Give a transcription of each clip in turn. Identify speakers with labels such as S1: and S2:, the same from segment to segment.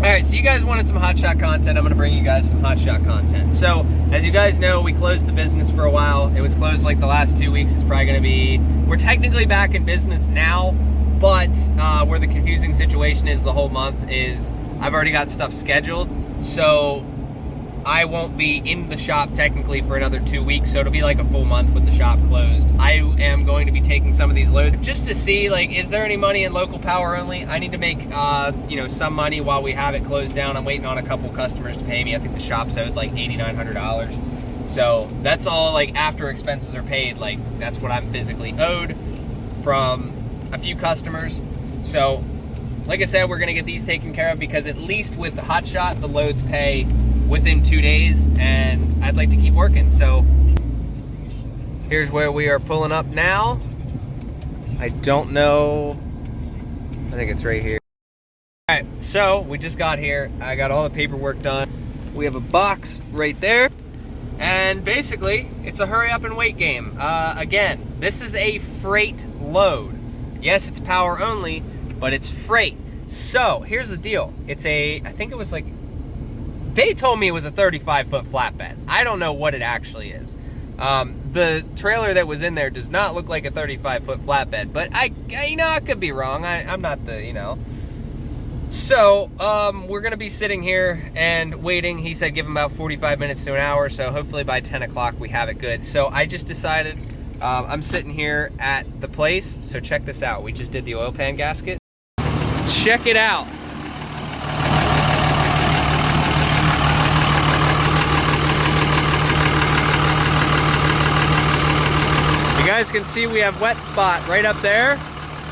S1: Alright, so you guys wanted some Hotshot content. I'm going to bring you guys some Hotshot content. So, as you guys know, we closed the business for a while. It was closed like the last 2 weeks. It's probably going to be... We're technically back in business now, but where the confusing situation is the whole month is I've already got stuff scheduled. So, I won't be in the shop technically for another 2 weeks, so it'll be like a full month with the shop closed. I am going to be taking some of these loads just to see, like, is there any money in local power only? I need to make, you know, some money while we have it closed down. I'm waiting on a couple customers to pay me. I think the shop's owed like $8,900. So that's all, like, after expenses are paid, like, that's what I'm physically owed from a few customers. So, like I said, we're gonna get these taken care of because at least with the Hotshot, the loads pay within 2 days, and I'd like to keep working. So here's where we are pulling up now. I don't know, I think it's right here. All right, so we just got here. I got all the paperwork done. We have a box right there, and basically it's a hurry up and wait game. Again, this is a freight load. Yes, it's power only, but it's freight. So here's the deal. It's a, I think it was like, they told me it was a 35-foot flatbed. I don't know what it actually is. The trailer that was in there does not look like a 35-foot flatbed, but you know, I could be wrong. I'm not the, you know. So, we're gonna be sitting here and waiting. He said give him about 45 minutes to an hour, so hopefully by 10 o'clock we have it good. So I just decided, I'm sitting here at the place, so check this out. We just did the oil pan gasket. Check it out. You guys can see we have wet spot right up there,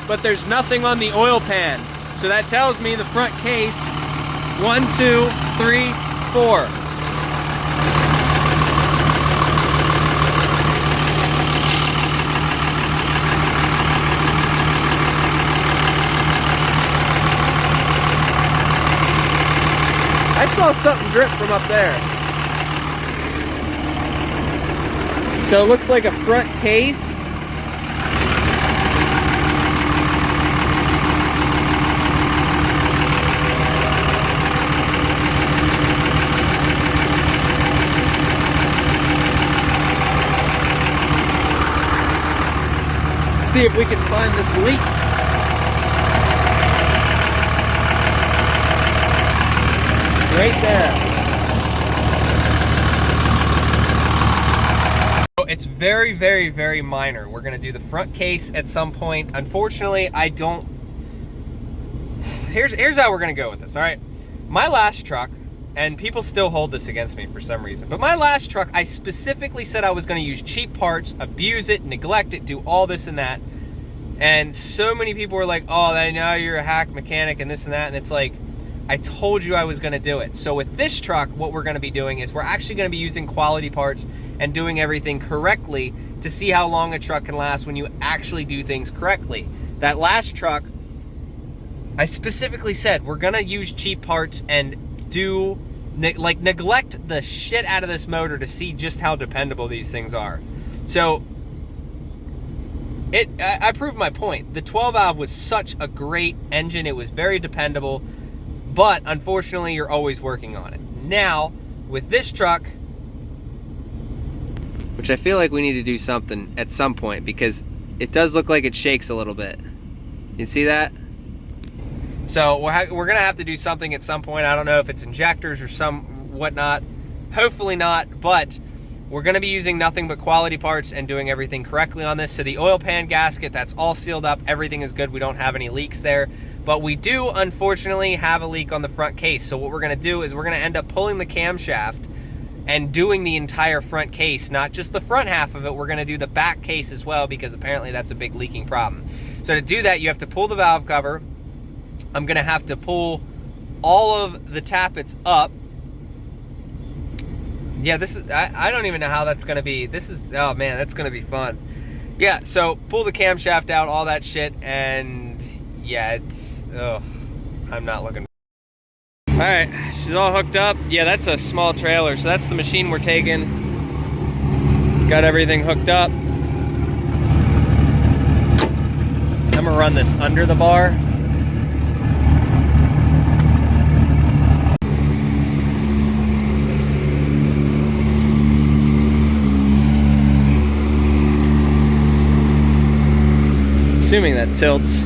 S1: but there's nothing on the oil pan. So that tells me the front case, 1, 2, 3, 4. I saw something drip from up there. So it looks like a front case. See if we can find this leak. Right there. It's very, very, very minor. We're gonna do the front case at some point. Unfortunately, I don't... Here's how we're gonna go with this, all right? My last truck, and people still hold this against me for some reason, but my last truck, I specifically said I was gonna use cheap parts, abuse it, neglect it, do all this and that. And so many people were like, oh, I know you're a hack mechanic and this and that, and it's like, I told you I was gonna do it. So with this truck, what we're gonna be doing is we're actually gonna be using quality parts and doing everything correctly to see how long a truck can last when you actually do things correctly. That last truck, I specifically said, we're gonna use cheap parts and do, like, neglect the shit out of this motor to see just how dependable these things are. So, I proved my point. The 12 valve was such a great engine, it was very dependable, but unfortunately you're always working on it. Now, with this truck, which I feel like we need to do something at some point because it does look like it shakes a little bit. You see that? So we're gonna have to do something at some point. I don't know if it's injectors or some whatnot. Hopefully not, but we're gonna be using nothing but quality parts and doing everything correctly on this. So the oil pan gasket, that's all sealed up. Everything is good. We don't have any leaks there. But we do, unfortunately, have a leak on the front case. So what we're gonna do is we're gonna end up pulling the camshaft and doing the entire front case, not just the front half of it. We're gonna do the back case as well because apparently that's a big leaking problem. So to do that, you have to pull the valve cover. I'm gonna have to pull all of the tappets up. Yeah, this is, I don't even know how that's gonna be. This is, oh man, that's gonna be fun. Yeah, so pull the camshaft out, all that shit, and yeah, it's, ugh, I'm not looking. All right, she's all hooked up. Yeah, that's a small trailer, so that's the machine we're taking. Got everything hooked up. I'm gonna run this under the bar. assuming that tilts.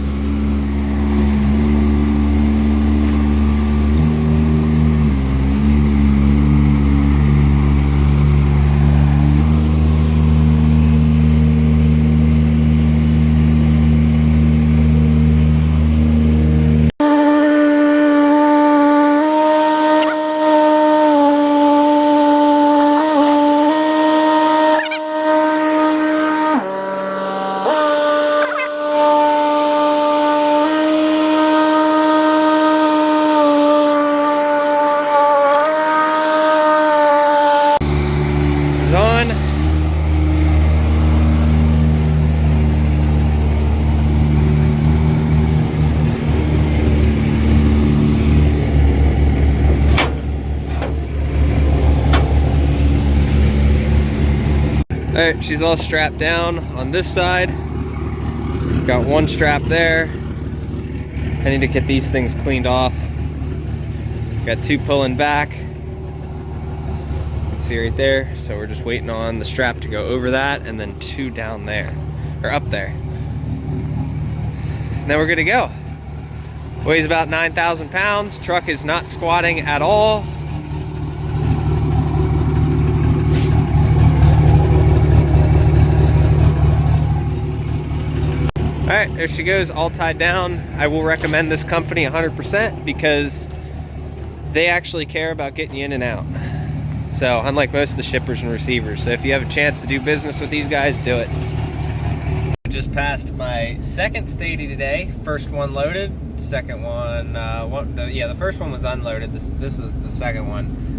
S1: Alright, she's all strapped down on this side. Got one strap there. I need to get these things cleaned off. Got two pulling back. You can see right there. So we're just waiting on the strap to go over that, and then two down there, or up there. And then we're good to go. Weighs about 9,000 pounds. Truck is not squatting at all. All right, there she goes, all tied down. I will recommend this company 100% because they actually care about getting you in and out. So unlike most of the shippers and receivers. So if you have a chance to do business with these guys, do it. I just passed my second Stady today. First one loaded, second one, the first one was unloaded. This is the second one.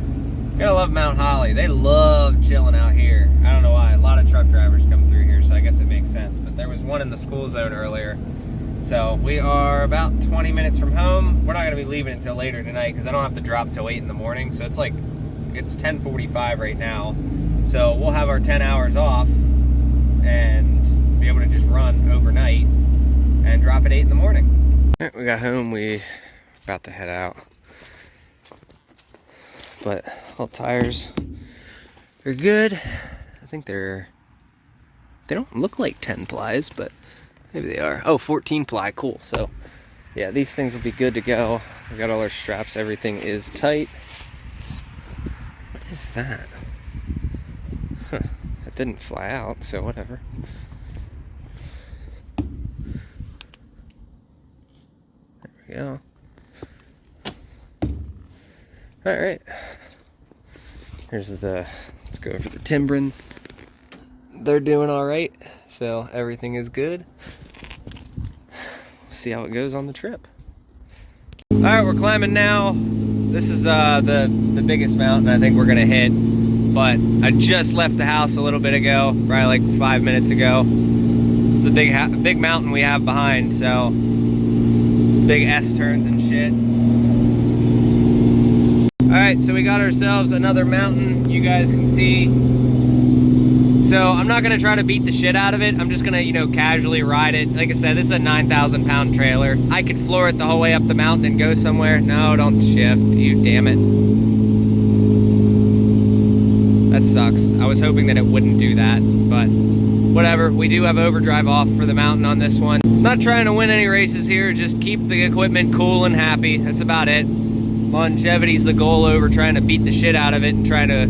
S1: Gotta love Mount Holly. They love chilling out here. I don't know why. A lot of truck drivers come through here, so I guess it makes sense. But there was one in the school zone earlier. So we are about 20 minutes from home. We're not gonna be leaving until later tonight because I don't have to drop till 8 in the morning. So it's 10:45 right now. So we'll have our 10 hours off and be able to just run overnight and drop at 8 in the morning. All right, we got home. We about to head out. But all tires are good. I think they don't look like 10 plies, but maybe they are. Oh, 14 ply, cool. So yeah, these things will be good to go. We got all our straps, everything is tight. What is that? Huh, it didn't fly out, so whatever. There we go. All right, let's go over the Timbrins. They're doing all right, so everything is good. See how it goes on the trip. All right, we're climbing now. This is the biggest mountain I think we're gonna hit, but I just left the house a little bit ago, probably like 5 minutes ago. This is the big mountain we have behind, so big S-turns and shit. Alright, so we got ourselves another mountain you guys can see. So I'm not going to try to beat the shit out of it. I'm just going to, casually ride it. Like I said, this is a 9,000 pound trailer. I could floor it the whole way up the mountain and go somewhere. No, don't shift, you damn it. That sucks. I was hoping that it wouldn't do that, but whatever. We do have overdrive off for the mountain on this one. I'm not trying to win any races here, just keep the equipment cool and happy. That's about it. Longevity's the goal over trying to beat the shit out of it and trying to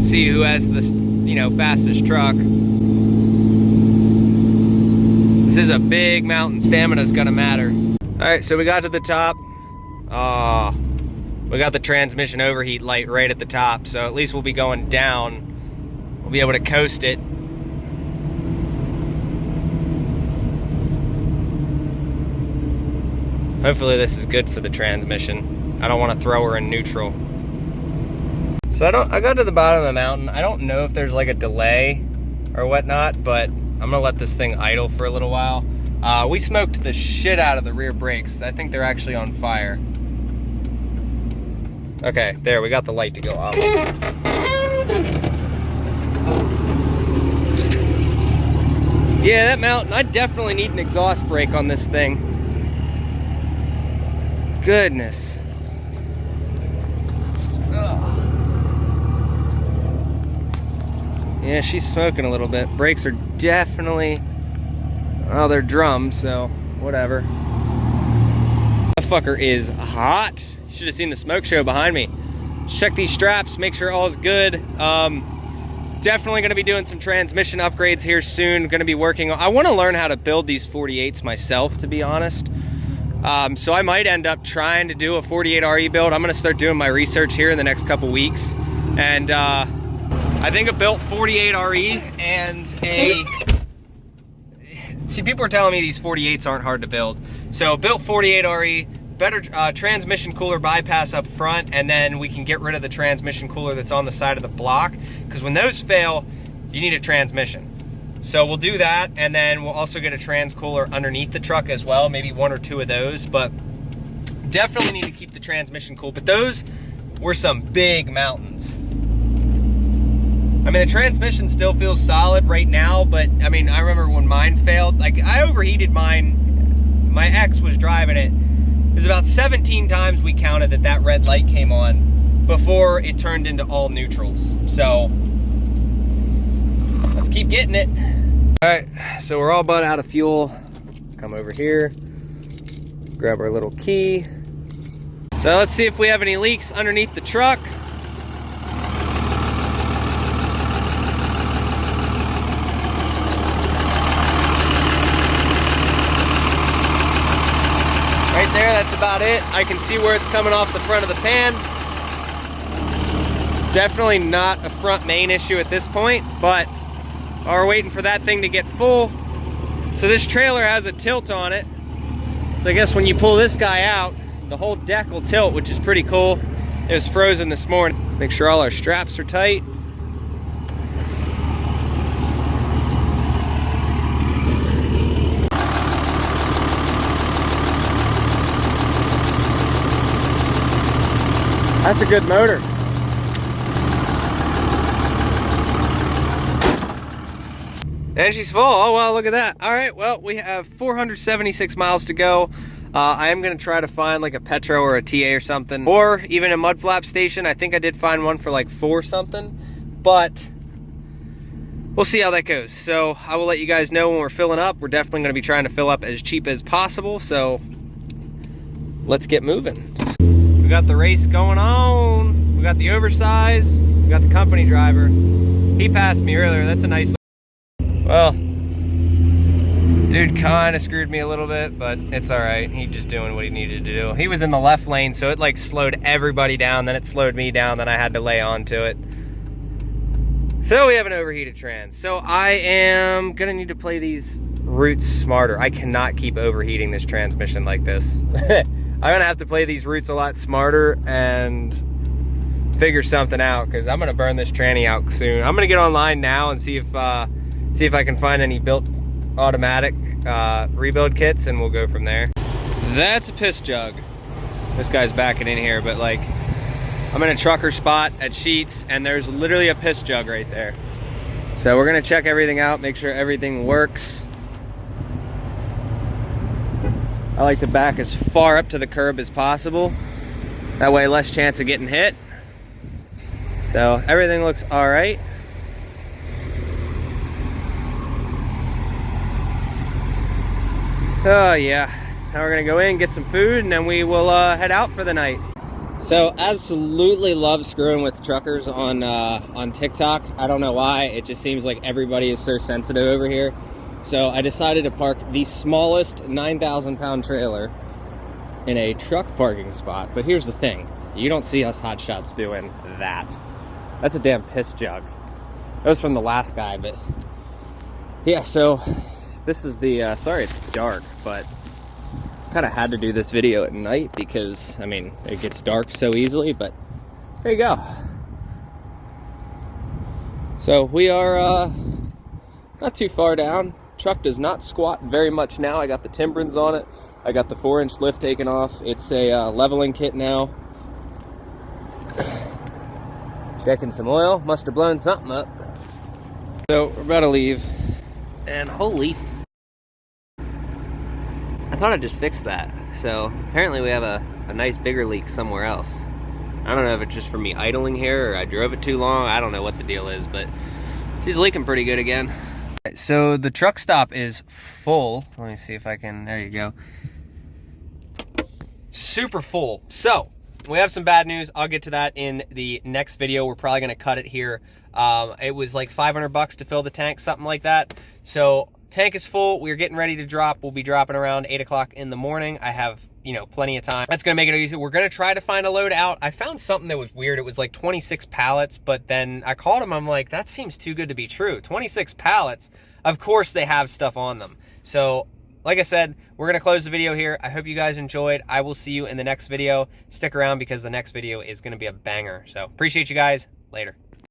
S1: see who has the, fastest truck. This is a big mountain. Stamina's gonna matter. All right, so we got to the top. We got the transmission overheat light right at the top, so at least we'll be going down. We'll be able to coast it. Hopefully this is good for the transmission. I don't want to throw her in neutral. So I got to the bottom of the mountain. I don't know if there's like a delay or whatnot, but I'm gonna let this thing idle for a little while. We smoked the shit out of the rear brakes. I think they're actually on fire. Okay, there, we got the light to go off. Yeah, that mountain, I definitely need an exhaust brake on this thing. Goodness. Yeah, she's smoking a little bit. Brakes are definitely Well, they're drums, so whatever. That fucker is hot. You should have seen the smoke show behind me. Check these straps, make sure all's good. Definitely gonna be doing some transmission upgrades here soon. Gonna be working on, I wanna learn how to build these 48s myself, to be honest. So I might end up trying to do a 48 RE build. I'm gonna start doing my research here in the next couple weeks. And I think a built 48 RE and a, see, people are telling me these 48s aren't hard to build. So built 48 RE, better transmission cooler bypass up front, and then we can get rid of the transmission cooler that's on the side of the block, because when those fail, you need a transmission. So we'll do that, and then we'll also get a trans cooler underneath the truck as well, maybe 1 or 2 of those, but definitely need to keep the transmission cool. But those were some big mountains. I mean, the transmission still feels solid right now, but I mean, I remember when mine failed, like I overheated mine, my ex was driving it. It was about 17 times we counted that red light came on before it turned into all neutrals. So let's keep getting it. All right, so we're all but out of fuel. Come over here, grab our little key. So let's see if we have any leaks underneath the truck. Right there, that's about it. I can see where it's coming off the front of the pan. Definitely not a front main issue at this point, but we're waiting for that thing to get full. So this trailer has a tilt on it. So I guess when you pull this guy out, the whole deck will tilt, which is pretty cool. It was frozen this morning. Make sure all our straps are tight. That's a good motor. And she's full. Oh, well, look at that. All right, well, we have 476 miles to go. I am going to try to find like a Petro or a TA or something, or even a mud flap station. I think I did find one for like 4 something, but we'll see how that goes. So I will let you guys know when we're filling up. We're definitely going to be trying to fill up as cheap as possible. So let's get moving. We got the race going on. We got the oversize. We got the company driver. He passed me earlier. That's a nice. Well, dude kind of screwed me a little bit, but it's all right. He just doing what he needed to do. He was in the left lane, so it like slowed everybody down. Then it slowed me down. Then I had to lay onto it. So we have an overheated trans. So I am gonna need to play these roots smarter. I cannot keep overheating this transmission like this. I'm gonna have to play these roots a lot smarter and figure something out, because I'm gonna burn this tranny out soon. I'm gonna get online now and see if I can find any built automatic rebuild kits, and we'll go from there. That's a piss jug. This guy's backing in here, but like, I'm in a trucker spot at Sheets, and there's literally a piss jug right there. So we're gonna check everything out, make sure everything works. I like to back as far up to the curb as possible. That way, less chance of getting hit. So everything looks all right. Oh yeah, now we're gonna go in, get some food, and then we will head out for the night. So absolutely love screwing with truckers on TikTok. I don't know why, it just seems like everybody is so sensitive over here. So I decided to park the smallest 9,000 pound trailer in a truck parking spot. But here's the thing, you don't see us hotshots doing that. That's a damn piss jug. That was from the last guy, but yeah, so this is the, sorry it's dark, but kind of had to do this video at night because, I mean, it gets dark so easily, but there you go. So we are not too far down. Truck does not squat very much now. I got the Timbrins on it. I got the 4-inch lift taken off. It's a leveling kit now. Checking some oil. Must have blown something up. So we're about to leave. And holy, I thought I just fixed that. So apparently we have a nice bigger leak somewhere else. I don't know if it's just from me idling here or I drove it too long. I don't know what the deal is, but she's leaking pretty good again. So the truck stop is full. Let me see if I can, there you go. Super full. So we have some bad news. I'll get to that in the next video. We're probably gonna cut it here. It was like $500 to fill the tank, something like that. So tank is full. We're getting ready to drop. We'll be dropping around 8 o'clock in the morning. I have, you know, plenty of time. That's gonna make it easy. We're gonna try to find a load out. I found something that was weird. It was like 26 pallets, but then I called them. I'm like, that seems too good to be true. 26 pallets. Of course they have stuff on them. So like I said, we're gonna close the video here. I hope you guys enjoyed. I will see you in the next video. Stick around because the next video is gonna be a banger. So appreciate you guys. Later.